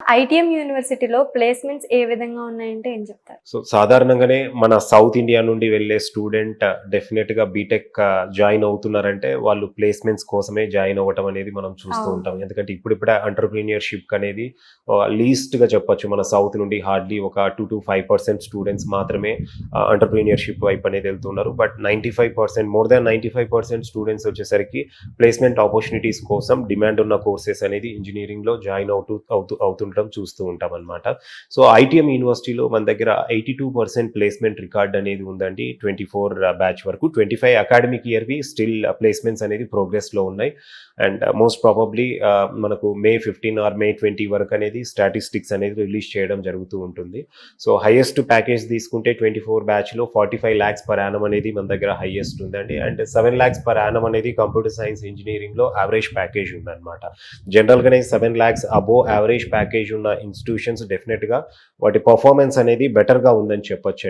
ITM యూనివర్సిటీలో placements ఏ విధంగా ఉన్నాయంటే ఏం చెప్తారు? సో, సాధారణంగానే మన సౌత్ ఇండియా నుండి వెళ్ళే స్టూడెంట్ డెఫినిట్‌గా బీటెక్ జాయిన్ అవుతున్నారంటే, వాళ్ళు ప్లేస్‌మెంట్స్ కోసమే జాయిన్ అవ్వటం అనేది మనం చూస్తూ అవును. ఉంటాం. ఎందుకంటే ఇప్పుడిప్పుడే ఎంటర్‌ప్రెన్యూర్‌షిప్ అనేది లీస్ట్‌గా చెప్పొచ్చు. మన సౌత్ నుండి హార్డ్‌లీ ఒక 2-5% స్టూడెంట్స్ మాత్రమే ఎంటర్‌ప్రెన్యూర్‌షిప్ వైపు అనేది వెళ్తున్నారు. బట్ 95% మోర్ దాన్ 95% స్టూడెంట్స్ వచ్చేసరికి ప్లేస్‌మెంట్ ఆపర్చునిటీస్ కోసం డిమాండ్ ఉన్న కోర్సెస్ అనేది ఇంజినీరింగ్‌లో జాయిన్ అవుతుండటం చూస్తూ ఉంటామనమాట. సో, ఐటీఎం యూనివర్సిటీలో మన దగ్గర 82% ప్లేస్‌మెంట్ రికార్డ్ అనేది ఉందండి. 24 బ్యాచ్ వరకు. 25 అకాడమిక్ ఇయర్‌వి స్టిల్ ప్లేస్‌మెంట్స్ అనేది ప్రోగ్రెస్‌లో ఉన్నాయి. అండ్ మోస్ట్ ప్రాబబ్లీ మనకు మే 15 ఆర్ మే 20 వరకు అనేది స్టాటిస్టిక్స్ అనేది రిలీజ్ చేయడం జరుగుతూ ఉంటుంది. సో, హైయెస్ట్ ప్యాకేజ్ తీసుకుంటే 24 బ్యాచ్‌లో 45 లాక్స్ పర్ యానమ్ అనేది మన దగ్గర హైయెస్ట్ ఉందండి. అండ్ 7 లాక్స్ పర్ యానమ్ అనేది కంప్యూటర్ సైన్స్ ఇంజినీరింగ్‌లో యావరేజ్ ప్యాకేజ్ ఉందన్నమాట. జనరల్‌గానే 7 లాక్స్ అబోవ్ యావరేజ్ ప్యాకేజ్ ఉన్న ఇన్‌స్టిట్యూషన్స్ డెఫినిట్‌గా వాటి పెర్ఫార్మెన్స్ అనేది బెటర్‌గా ఉందని చెప్పొచ్చండి.